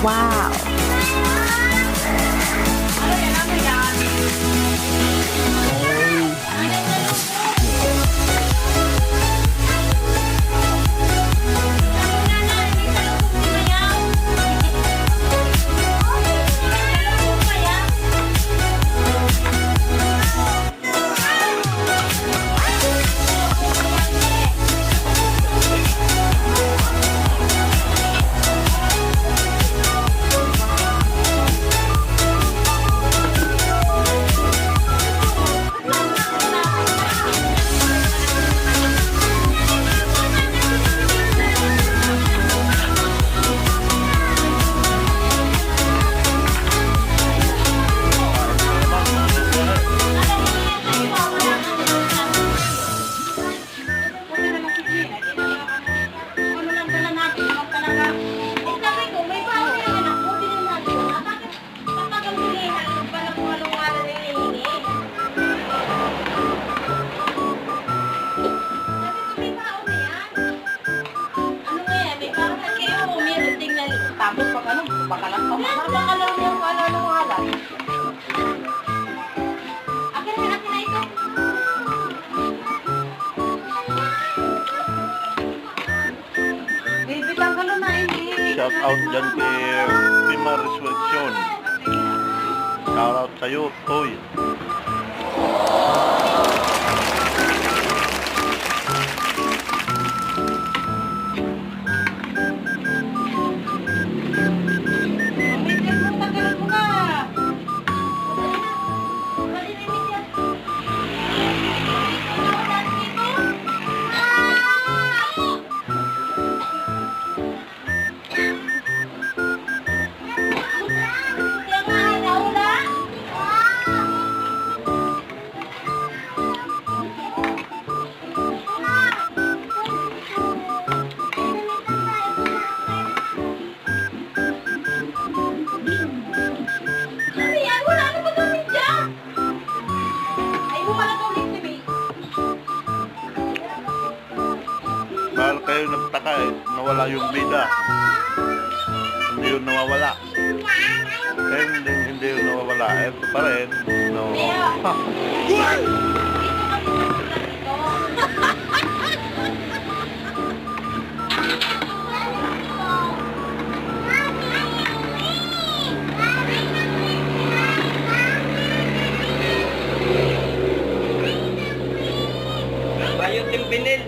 Wow! Tapos pag ano, bakalan pa. Bakalan niya kung ano ng halat. Akin na ito. Baby, tangkalo na ini. Shout out dyan kay Pima Resurrection. Shout out sa'yo, Toy. Bahal kayo nagtaka eh, nawala yung bida. Hindi yun nawawala. Eh, hindi yun nawawala. Ito pa rin. No. Ayun yung binil.